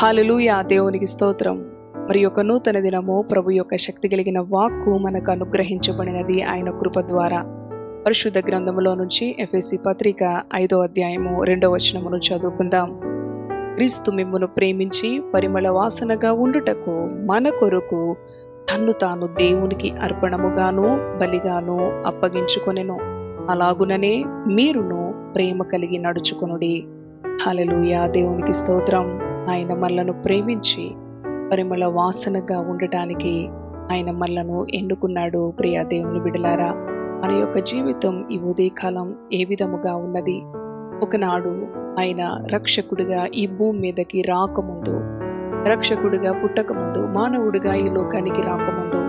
హల్లెలూయా. దేవునికి స్తోత్రం. మరి యొక్క నూతన దినము ప్రభు యొక్క శక్తి కలిగిన వాక్కు మనకు అనుగ్రహించబడినది ఆయన కృప ద్వారా. పరిశుద్ధ గ్రంథములో నుంచి ఎఫెసీ పత్రిక 5వ అధ్యాయము 2వ వచనమును చదువుకుందాం. క్రీస్తు మిమ్మును ప్రేమించి పరిమళ వాసనగా ఉండుటకు మన కొరకు తన్ను తాను దేవునికి అర్పణముగాను బలిగాను అప్పగించుకొనెను. అలాగుననే మీరును ప్రేమ కలిగి నడుచుకొనుడి. హల్లెలూయా. దేవునికి స్తోత్రం. ఆయన మనలను ప్రేమించి పరిమళ వాసనగా ఉండటానికి ఆయన మనలను ఎన్నుకున్నాడు. ప్రియ దేవుని బిడ్డలారా, మన యొక్క జీవితం ఈ ఉదయకాలం ఏ విధముగా ఉన్నది? ఒకనాడు ఆయన రక్షకుడిగా ఈ భూమి మీదకి రాకముందు, రక్షకుడిగా పుట్టకముందు, మానవుడిగా ఈ లోకానికి రాకముందు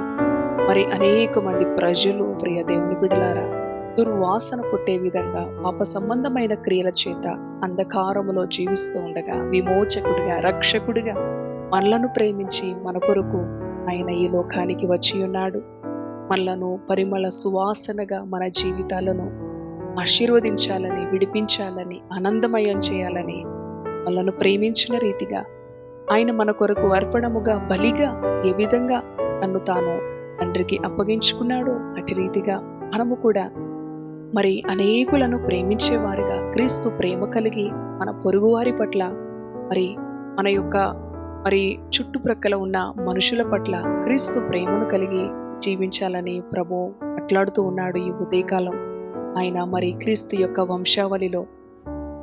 మరి అనేక మంది ప్రజలు ప్రియ దేవుని బిడ్డలారా దుర్వాసన పుట్టే విధంగా పాప సంబంధమైన క్రియల చేత అంధకారములో జీవిస్తూ ఉండగా విమోచకుడిగా రక్షకుడిగా మనలను ప్రేమించి మన కొరకు ఆయన ఈ లోకానికి వచ్చి ఉన్నాడు. మనలను పరిమళ సువాసనగా మన జీవితాలను ఆశీర్వదించాలని, విడిపించాలని, ఆనందమయం చేయాలని మనలను ప్రేమించిన రీతిగా ఆయన మన కొరకు అర్పణముగా బలిగా ఏ విధంగా తన్ను తాను తండ్రికి అప్పగించుకున్నాడో అటు రీతిగా మనము కూడా మరి అనేకులను ప్రేమించేవారుగా క్రీస్తు ప్రేమ కలిగి మన పొరుగువారి పట్ల మరి మన యొక్క మరి చుట్టుప్రక్కల ఉన్న మనుషుల పట్ల క్రీస్తు ప్రేమను కలిగి జీవించాలని ప్రభు మాట్లాడుతూ ఉన్నాడు ఈ ఉదయకాలం. ఆయన మరి క్రీస్తు యొక్క వంశావళిలో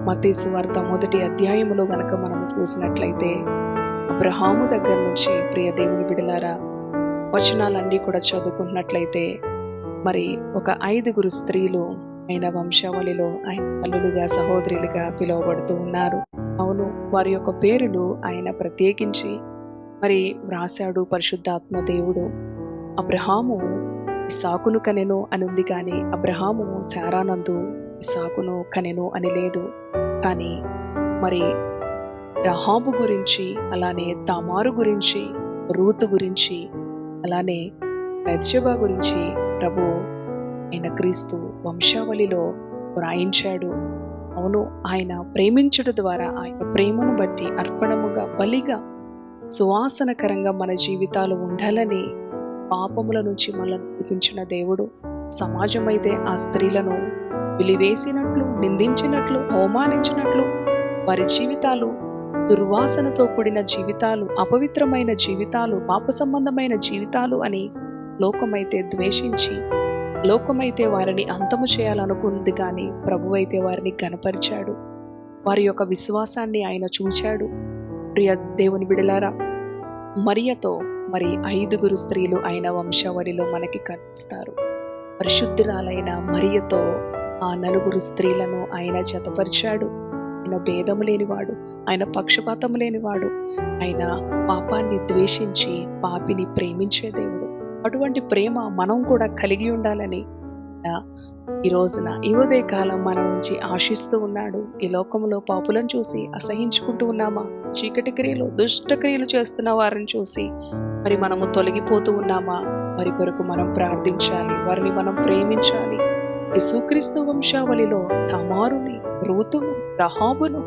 మత్తయి సువార్త 1వ అధ్యాయములో గనక మనం చూసినట్లయితే అబ్రహాము దగ్గర నుంచి ప్రియ దేవుని బిడ్డలారా వచనాలన్నీ కూడా చదువుకున్నట్లయితే మరి ఒక 5 స్త్రీలు ఆయన వంశావళిలో ఆయన తల్లులుగా సహోదరులుగా పిలువబడుతూ ఉన్నారు. అవును, వారి యొక్క పేరులు ఆయన ప్రత్యేకించి మరి వ్రాసాడు పరిశుద్ధాత్మ దేవుడు. అబ్రహాము ఇస్సాకును కనెను అని ఉంది, కానీ అబ్రహాము శారానందు ఇస్సాకును కనెను అని లేదు. కానీ మరి రహాబు గురించి, అలానే తామారు గురించి, రూతు గురించి, అలానే బెత్షెబా గురించి ప్రభు ఆయన క్రీస్తు వంశావళిలో వ్రాయించాడు. అవును, ఆయన ప్రేమించుట ద్వారా ఆయన ప్రేమను బట్టి అర్పణముగా బలిగా సువాసనకరంగా మన జీవితాలు ఉండాలని పాపముల నుంచి మనల్ని విడిపించిన దేవుడు. సమాజమైతే ఆ స్త్రీలను వెలివేసినట్లు, నిందించినట్లు, అవమానించినట్లు, వారి జీవితాలు దుర్వాసనతో కూడిన జీవితాలు, అపవిత్రమైన జీవితాలు, పాప సంబంధమైన జీవితాలు అని లోకమైతే ద్వేషించి, లోకమైతే వారిని అంతము చేయాలనుకుంది, కానీ ప్రభు అయితే వారిని గనపరిచాడు. వారి యొక్క విశ్వాసాన్ని ఆయన చూచాడు. ప్రియ దేవుని బిడలారా, మరియతో మరి 5 స్త్రీలు ఆయన వంశావళిలో మనకి కనిపిస్తారు. పరిశుద్ధురాలైన మరియతో ఆ 4 స్త్రీలను ఆయన జతపరిచాడు. ఆయన భేదము లేనివాడు, ఆయన పక్షపాతము లేనివాడు, ఆయన పాపాన్ని ద్వేషించి పాపిని ప్రేమించే దేవుడు. అటువంటి ప్రేమ మనం కూడా కలిగి ఉండాలని ఈ రోజున ఈ ఉదయ కాలం మన నుంచి ఆశిస్తూ ఉన్నాడు. ఈ లోకంలో పాపులను చూసి అసహించుకుంటూ ఉన్నామా? చీకటి క్రియలు, దుష్ట క్రియలు చేస్తున్న వారిని చూసి మరి మనము తొలగిపోతూ ఉన్నామా? వారి కొరకు మనం ప్రార్థించాలి, వారిని మనం ప్రేమించాలి. యేసుక్రీస్తు వంశావళిలో తామారుని, రూతును, రహాబును,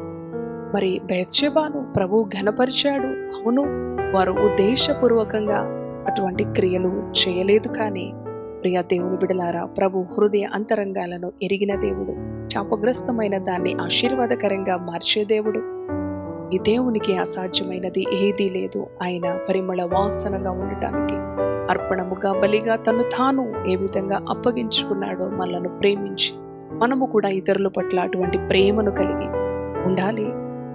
మరి బెత్షెబాను ప్రభు ఘనపరిచాడు. అవును, వారు ఉద్దేశపూర్వకంగా అటువంటి క్రియలు చేయలేదు, కానీ ప్రియ దేవుని బిడలారా ప్రభు హృదయ అంతరంగాలను ఎరిగిన దేవుడు, శాపగ్రస్తమైన దాన్ని ఆశీర్వాదకరంగా మార్చే దేవుడు. ఈ దేవునికి అసాధ్యమైనది ఏదీ లేదు. ఆయన పరిమళ వాసనగా ఉండటానికి అర్పణముగా బలిగా తను తాను ఏ విధంగా అప్పగించుకున్నాడో మనలను ప్రేమించి మనము కూడా ఇతరుల పట్ల అటువంటి ప్రేమను కలిగి ఉండాలి.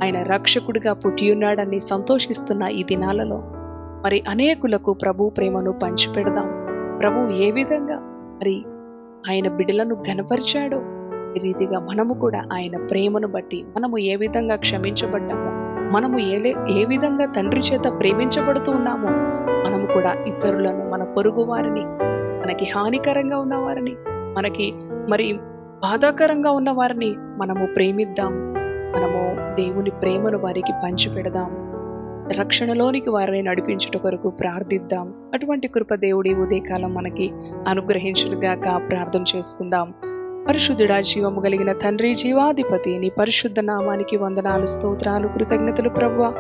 ఆయన రక్షకుడిగా పుట్టి ఉన్నాడని సంతోషిస్తున్న ఈ దినాలలో మరి అనేకులకు ప్రభు ప్రేమను పంచిపెడదాం. ప్రభు ఏ విధంగా మరి ఆయన బిడ్డలను ఘనపరిచాడో ఈ రీతిగా మనము కూడా ఆయన ప్రేమను బట్టి మనము ఏ విధంగా క్షమించబడ్డామో, మనము ఏ విధంగా తండ్రి చేత ప్రేమించబడుతూ ఉన్నామో మనము కూడా ఇతరులను, మన పొరుగు వారిని, మనకి హానికరంగా ఉన్న వారిని, మనకి మరి బాధాకరంగా ఉన్న వారిని మనము ప్రేమిద్దాం. మనము దేవుని ప్రేమను వారికి పంచిపెడదాం. రక్షణలోనికి వారిని నడిపించుట కొరకు ప్రార్థిద్దాం. అటువంటి కృప దేవుడి ఉదయకాలం మనకి అనుగ్రహించుగాక. ప్రార్థన చేసుకుందాం. పరిశుద్ధుడా, జీవము కలిగిన తండ్రి, జీవాధిపతి, నీ పరిశుద్ధ నామానికి వందనాలు, స్తోత్రాలు, కృతజ్ఞతలు ప్రభువా.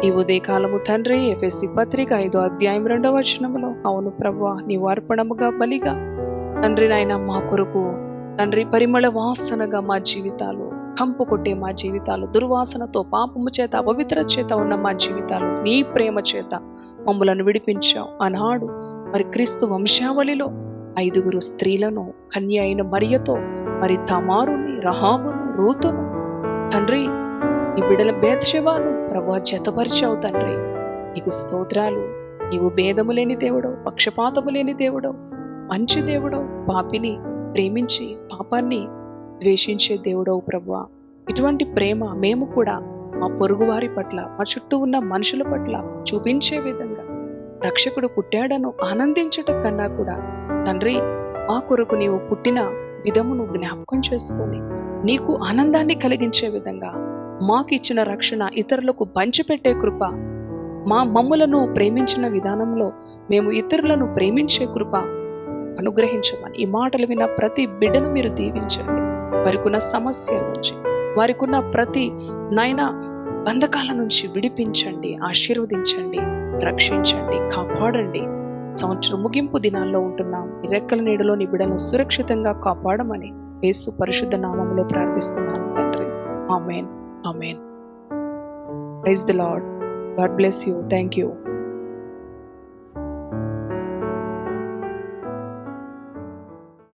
ఈ ఉదయకాలము తండ్రి ఎఫెసీ పత్రిక 5వ అధ్యాయం 2వ వచనములో, అవును ప్రభువా, నీవు అర్పణముగా బలిగా తండ్రి నాయన మా కొరకు తండ్రి పరిమళ వాసనగా మా జీవితాలు, కంపు కొట్టే మా జీవితాలు, దుర్వాసనతో పాపము చేత అపవిత్ర చేత ఉన్న మా జీవితాలు నీ ప్రేమ చేత మమ్ములను విడిపించావు. ఆనాడు మరి క్రీస్తు వంశావళిలో 5 స్త్రీలను, కన్య అయిన మరియతో, మరి తమారుని, రహాబును, రూతును తండ్రి ఈ బిడల బేత్షెబాను ప్రభువా జతపరిచావు తండ్రి. నీకు స్తోత్రాలు. నీవు భేదము లేని దేవుడవు, పక్షపాతము లేని దేవుడవు, మంచి దేవుడవు, పాపిని ప్రేమించి పాపాన్ని ద్వేషించే దేవుడవు ప్రభువా. ఇటువంటి ప్రేమ మేము కూడా మా పొరుగువారి పట్ల, మా చుట్టూ ఉన్న మనుషుల పట్ల చూపించే విధంగా రక్షకుడు పుట్టాడను ఆనందించట కన్నా కూడా తండ్రి మా కొరకు నీవు పుట్టిన విధమును జ్ఞాపకం చేసుకొని నీకు ఆనందాన్ని కలిగించే విధంగా మాకు ఇచ్చిన రక్షణ ఇతరులకు పంచిపెట్టే కృప, మమ్ములను ప్రేమించిన విధానంలో మేము ఇతరులను ప్రేమించే కృప అనుగ్రహించమని ఈ మాటలు విన్న ప్రతి బిడ్డను మీరు దీవించండి. వారికున్న సమస్యల నుంచి, వారికున్న ప్రతి బంధకాల నుంచి విడిపించండి, ఆశీర్వదించండి, రక్షించండి, కాపాడండి. సంవత్సరం ముగింపు దినాల్లో ఉంటున్నాం. ఈ రెక్కల నీడలో నీ బిడ్డలను సురక్షితంగా కాపాడమని యేసు పరిశుద్ధ నామములో ప్రార్థిస్తున్నాను తండ్రి. Amen, amen. Praise the Lord. God bless you. Thank you.